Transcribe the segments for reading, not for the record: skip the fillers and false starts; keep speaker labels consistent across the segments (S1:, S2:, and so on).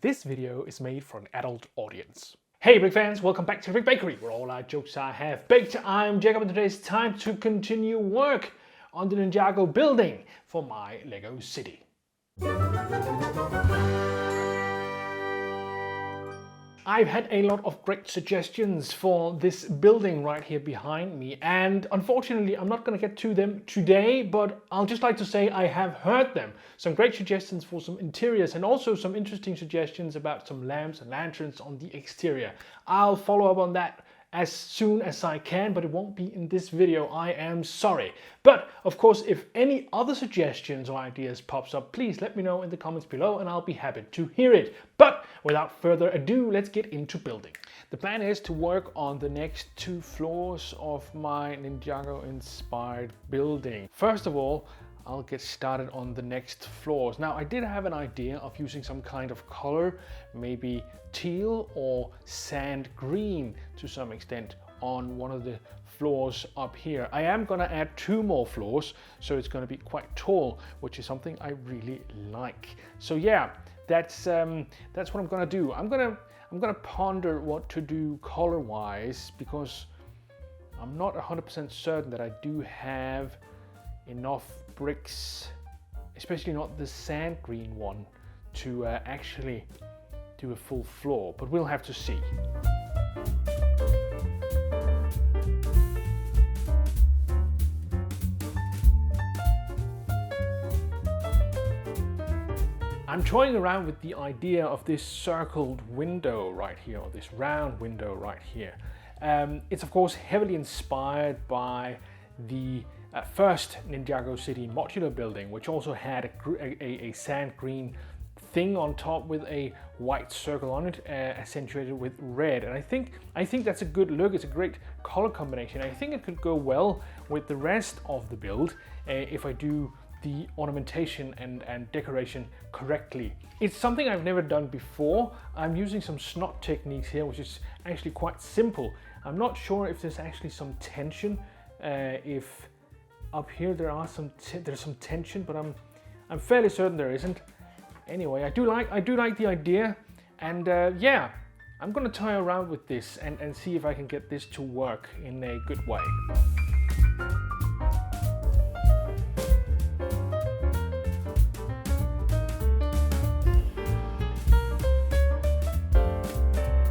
S1: This video is made for an adult audience. Hey Brick fans, welcome back to Brick Bakery, where all our jokes are half baked. I'm Jacob and today it's time to continue work on the Ninjago building for my Lego city. I've had a lot of great suggestions for this building right here behind me, and unfortunately I'm not going to get to them today, but I'll just like to say I have heard them. Some great suggestions for some interiors and also some interesting suggestions about some lamps and lanterns on the exterior. I'll follow up on that as soon as I can, but it won't be in this video, I am sorry. But of course, if any other suggestions or ideas pops up, please let me know in the comments below and I'll be happy to hear it. But without further ado, let's get into building. The plan is to work on the next 2 floors of my Ninjago inspired building. First of all, I'll get started on the next floors. Now, I did have an idea of using some kind of color, maybe teal or sand green to some extent on one of the floors up here. I am gonna add 2 more floors, so it's gonna be quite tall, which is something I really like. So yeah, that's what I'm gonna do. I'm gonna ponder what to do color-wise, because I'm not 100% certain that I do have enough bricks, especially not the sand green one, to actually do a full floor, but we'll have to see. I'm toying around with the idea of this circled window right here, or this round window right here. It's of course heavily inspired by the first Ninjago City modular building, which also had a sand green thing on top with a white circle on it, accentuated with red. And I think that's a good look. It's a great color combination. I think it could go well with the rest of the build if I do the ornamentation and decoration correctly. It's something I've never done before. I'm using some snot techniques here, which is actually quite simple. I'm not sure if there's actually some tension, if up here there's some tension, but I'm fairly certain there isn't. Anyway, I do like the idea, and yeah, I'm gonna toy around with this and see if I can get this to work in a good way.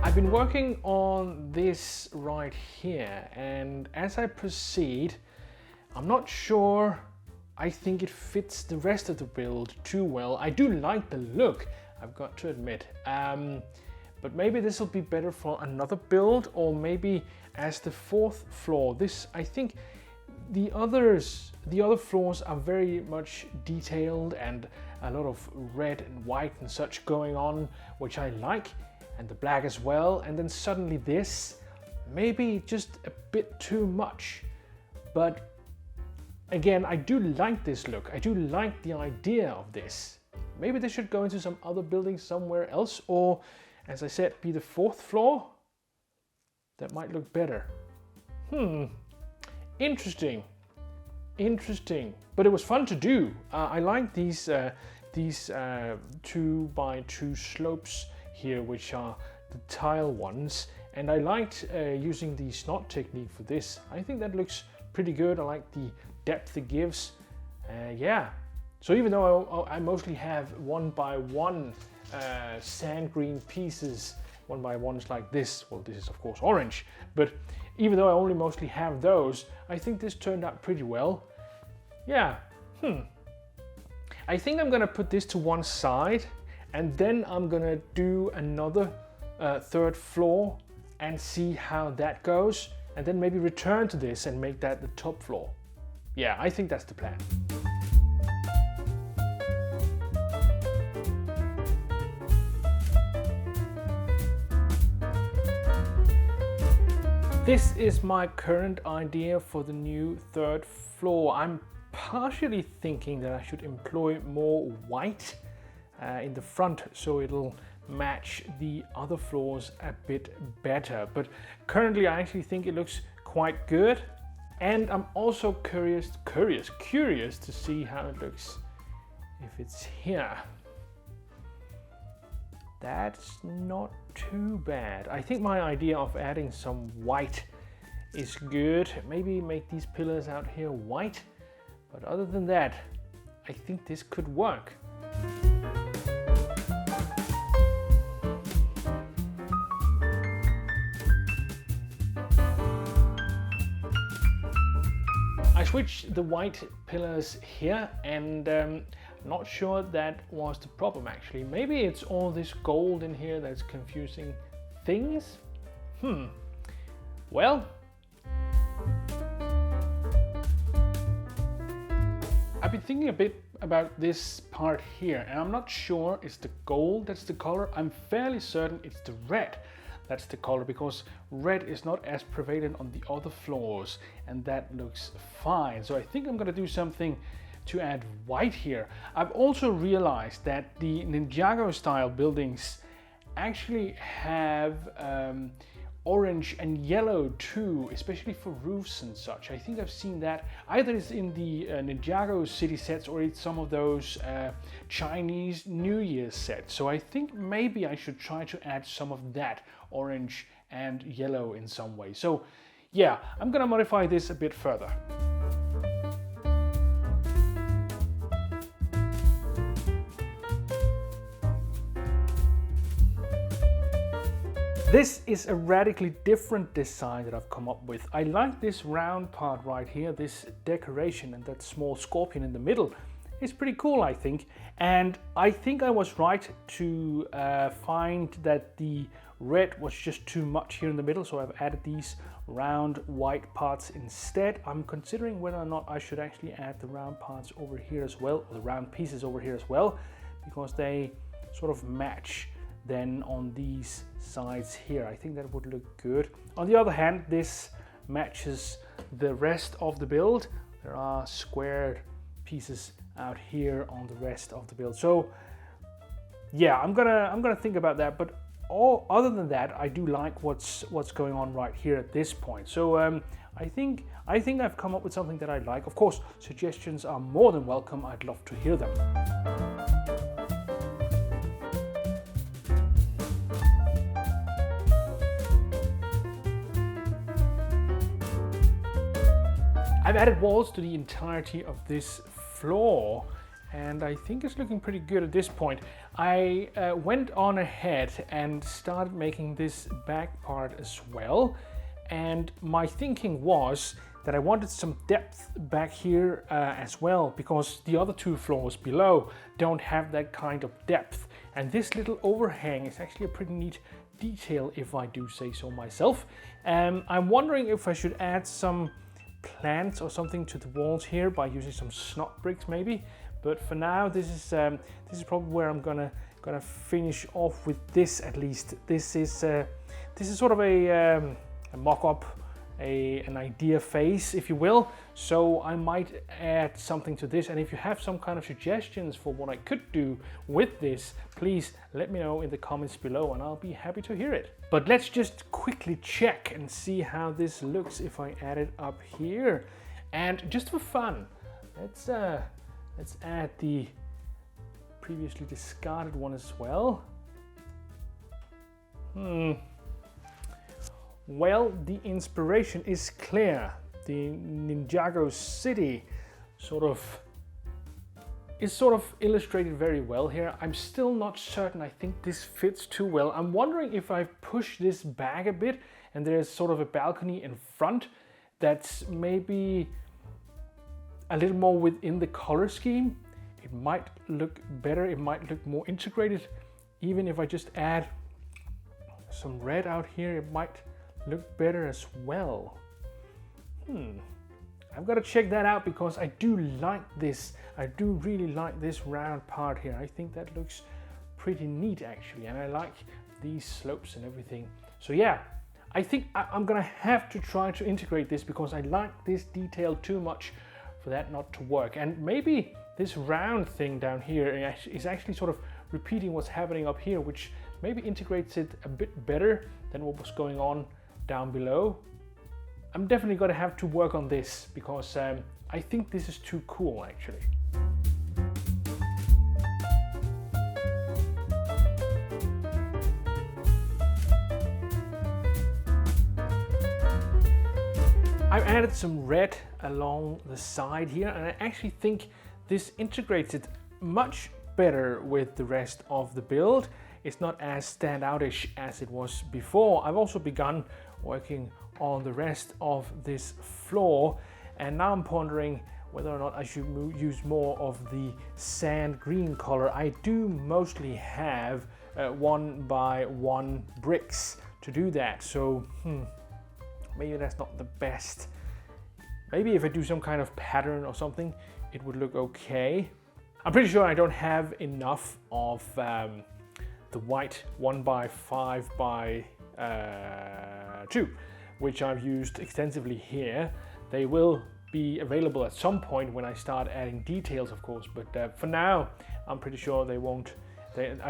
S1: I've been working on this right here, and as I proceed, I'm not sure I think it fits the rest of the build too well. I do like the look, I've got to admit, but maybe this will be better for another build, or maybe as the 4th floor. I think the other floors are very much detailed and a lot of red and white and such going on, which I like, and the black as well. And then suddenly this, maybe just a bit too much. But again, I do like this look. I do like the idea of this. Maybe this should go into some other building somewhere else, or as I said, be the 4th floor. That might look better. Interesting. But it was fun to do. I like these 2x2 slopes here, which are the tile ones, and I liked using the snot technique for this. I think that looks pretty good. I like the depth it gives. Yeah, so even though I mostly have 1x1 sand green pieces, 1x1s like this, well, this is of course orange, but even though I only mostly have those, I think this turned out pretty well. Yeah, I think I'm gonna put this to one side, and then I'm gonna do another 3rd floor and see how that goes, and then maybe return to this and make that the top floor. Yeah, I think that's the plan. This is my current idea for the new 3rd floor. I'm partially thinking that I should employ more white in the front, so it'll match the other floors a bit better. But currently I actually think it looks quite good, and I'm also curious to see how it looks if it's here. That's not too bad. I think my idea of adding some white is good. Maybe make these pillars out here white. But other than that, I think this could work. I switched the white pillars here, and not sure that was the problem actually. Maybe it's all this gold in here that's confusing things. Well, I've been thinking a bit about this part here, and I'm not sure it's the gold that's the color. I'm fairly certain it's the red that's the color, because red is not as prevalent on the other floors, and that looks fine. So I think I'm gonna do something to add white here. I've also realized that the Ninjago style buildings actually have orange and yellow too, especially for roofs and such. I think I've seen that either it's in the Ninjago city sets, or it's some of those Chinese New Year sets. So I think maybe I should try to add some of that orange and yellow in some way. So yeah, I'm gonna modify this a bit further. This is a radically different design that I've come up with. I like this round part right here, this decoration, and that small scorpion in the middle. It's pretty cool, I think. And I think I was right to find that the red was just too much here in the middle, so I've added these round white parts instead. I'm considering whether or not I should actually add the round parts over here as well, or the round pieces over here as well, because they sort of match then on these sides here. I think that would look good. On the other hand, this matches the rest of the build. There are squared pieces out here on the rest of the build. So yeah, I'm gonna think about that. But other than that, I do like what's going on right here at this point. So I think I've come up with something that I like. Of course, suggestions are more than welcome. I'd love to hear them. I've added walls to the entirety of this floor, and I think it's looking pretty good at this point. I went on ahead and started making this back part as well, and my thinking was that I wanted some depth back here as well, because the other two floors below don't have that kind of depth, and this little overhang is actually a pretty neat detail, if I do say so myself. I'm wondering if I should add some plants or something to the walls here by using some snot bricks maybe, but for now this is probably where I'm gonna finish off with this. At least this is sort of a mock-up, an idea phase, if you will, so I might add something to this. And if you have some kind of suggestions for what I could do with this, please let me know in the comments below, and I'll be happy to hear it. But let's just quickly check and see how this looks if I add it up here. And just for fun, let's add the previously discarded one as well. Well, the inspiration is clear. The Ninjago city is sort of illustrated very well here. I'm still not certain. I think this fits too well. I'm wondering if I push this back a bit and there's sort of a balcony in front that's maybe a little more within the color scheme. It might look better. It might look more integrated. Even if I just add some red out here, it might look better as well. I've got to check that out, because I do like this. I do really like this round part here. I think that looks pretty neat actually, and I like these slopes and everything. So yeah, I think I'm gonna have to try to integrate this, because I like this detail too much for that not to work. And maybe this round thing down here is actually sort of repeating what's happening up here, which maybe integrates it a bit better than what was going on down below. I'm definitely going to have to work on this, because I think this is too cool actually. I've added some red along the side here, and I actually think this integrates it much better with the rest of the build. It's not as standoutish as it was before. I've also begun working on the rest of this floor, and now I'm pondering whether or not I should use more of the sand green color. I do mostly have 1x1 bricks to do that, so maybe that's not the best. Maybe if I do some kind of pattern or something, it would look okay. I'm pretty sure I don't have enough of the white 1x5x2, which I've used extensively here. They will be available at some point when I start adding details, of course, but for now I'm pretty sure I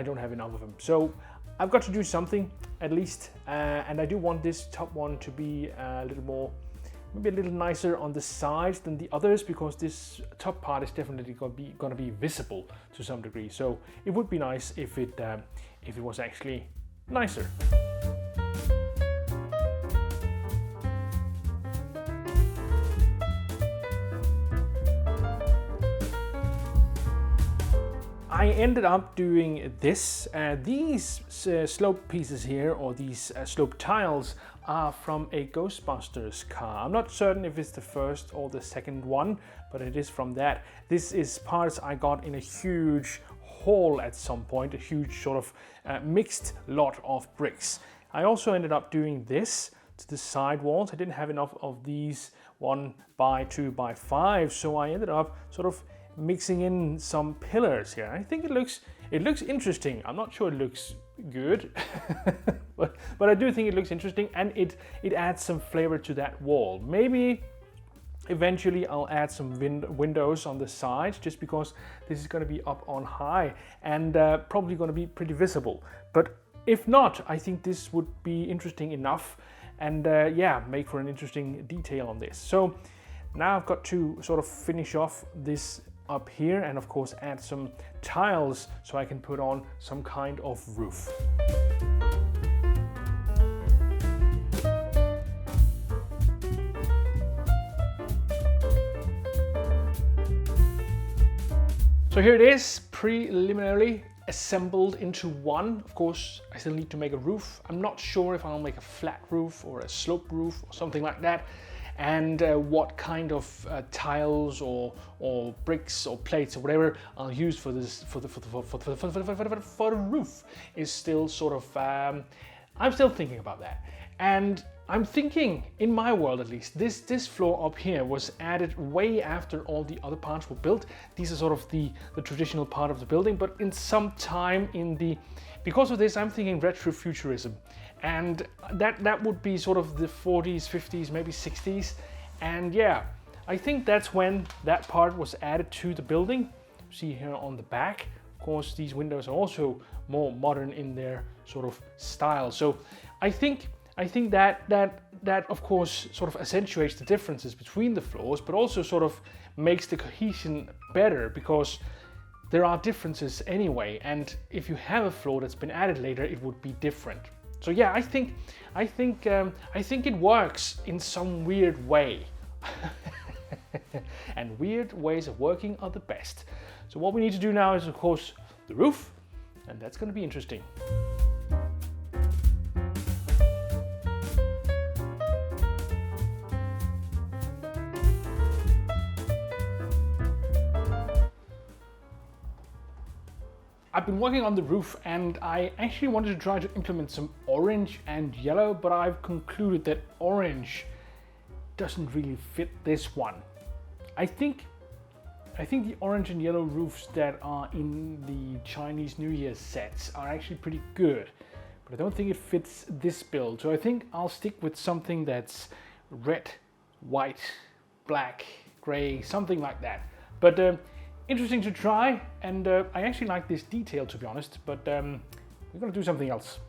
S1: don't have enough of them. So I've got to do something at least, and I do want this top one to be a little more, maybe a little nicer on the sides than the others, because this top part is definitely going to be visible to some degree. So it would be nice if it was actually nicer. I ended up doing this. These slope pieces here, or these slope tiles, are from a Ghostbusters car. I'm not certain if it's the first or the second one, but it is from that. This is parts I got in a huge haul at some point, a huge sort of mixed lot of bricks. I also ended up doing this to the side walls. I didn't have enough of these 1x2x5, so I ended up sort of mixing in some pillars here. I think it looks interesting. I'm not sure it looks good, but I do think it looks interesting, and it adds some flavor to that wall. Maybe eventually I'll add some windows on the sides, just because this is going to be up on high and probably going to be pretty visible. But if not, I think this would be interesting enough, and yeah, make for an interesting detail on this. So now I've got to sort of finish off this up here, and of course add some tiles so I can put on some kind of roof. So here it is, preliminarily assembled into one. Of course, I still need to make a roof. I'm not sure if I'll make a flat roof or a slope roof or something like that. And what kind of tiles or bricks or plates or whatever I'll use for this for the roof is still sort of I'm still thinking about that. And I'm thinking, in my world at least, this floor up here was added way after all the other parts were built. These are sort of the traditional part of the building, but in some time because of this, I'm thinking retro-futurism. And that would be sort of the 40s, 50s, maybe 60s. And yeah, I think that's when that part was added to the building. See here on the back. Of course, these windows are also more modern in their sort of style. So I think that of course sort of accentuates the differences between the floors, but also sort of makes the cohesion better, because there are differences anyway. And if you have a floor that's been added later, it would be different. So yeah, I think it works in some weird way. And weird ways of working are the best. So what we need to do now is, of course, the roof, and that's going to be interesting. I've been working on the roof, and I actually wanted to try to implement some orange and yellow, but I've concluded that orange doesn't really fit this one. I think the orange and yellow roofs that are in the Chinese New Year sets are actually pretty good, but I don't think it fits this build. So I think I'll stick with something that's red, white, black, gray, something like that. But interesting to try, and I actually like this detail, to be honest, but we're gonna do something else.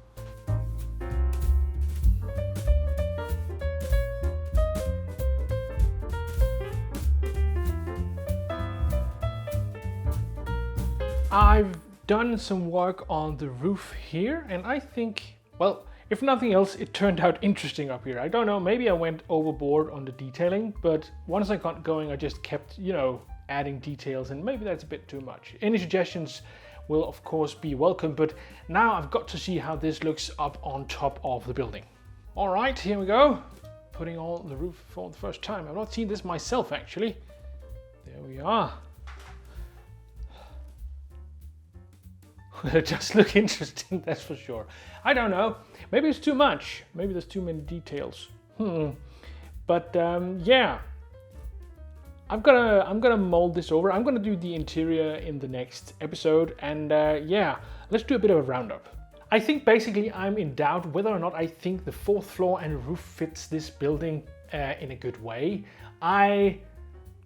S1: I've done some work on the roof here, and I think, well, If nothing else, it turned out interesting up here. I don't know, maybe I went overboard on the detailing, but once I got going, I just kept, you know, adding details, and maybe that's a bit too much. Any suggestions will of course be welcome, but now I've got to see how this looks up on top of the building. All right, here we go. Putting on the roof for the first time. I've not seen this myself actually. There we are. It does look interesting, that's for sure. I don't know, maybe it's too much. Maybe there's too many details. But yeah, I'm gonna mold this over. I'm gonna do the interior in the next episode, and yeah, let's do a bit of a roundup. I think basically I'm in doubt whether or not I think the 4th floor and roof fits this building in a good way. I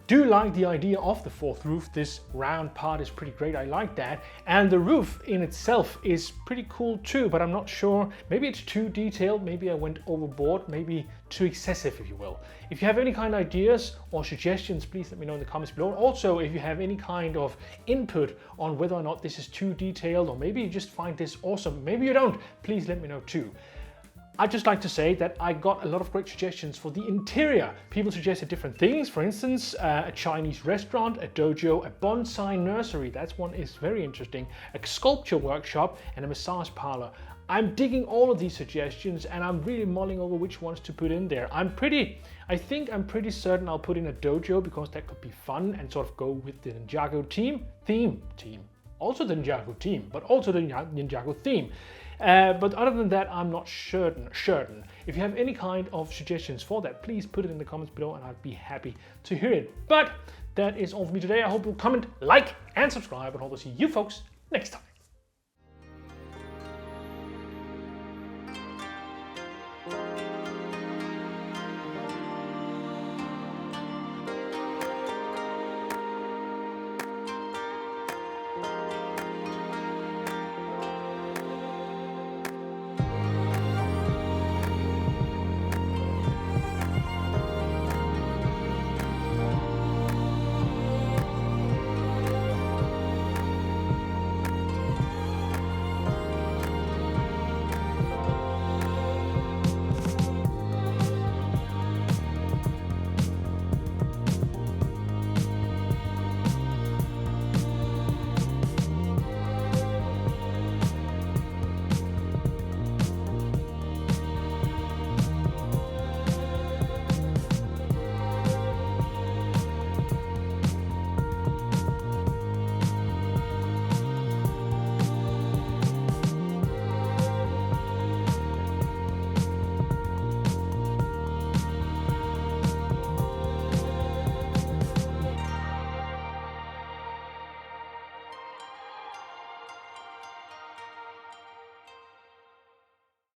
S1: do like the idea of the 4th roof. This round part is pretty great, I like that. And the roof in itself is pretty cool too, but I'm not sure. Maybe it's too detailed, maybe I went overboard, maybe too excessive, if you will. If you have any kind of ideas or suggestions, please let me know in the comments below. Also, if you have any kind of input on whether or not this is too detailed, or maybe you just find this awesome, maybe you don't, please let me know too. I'd just like to say that I got a lot of great suggestions for the interior. People suggested different things, for instance, a Chinese restaurant, a dojo, a bonsai nursery, that one is very interesting, a sculpture workshop, and a massage parlor. I'm digging all of these suggestions, and I'm really mulling over which ones to put in there. I think I'm pretty certain I'll put in a dojo, because that could be fun and sort of go with the Ninjago theme. Also the Ninjago team, but also the Ninjago theme. But other than that, I'm not certain. If you have any kind of suggestions for that, please put it in the comments below and I'd be happy to hear it. But that is all for me today. I hope you'll comment, like, and subscribe, and hope to see you folks next time.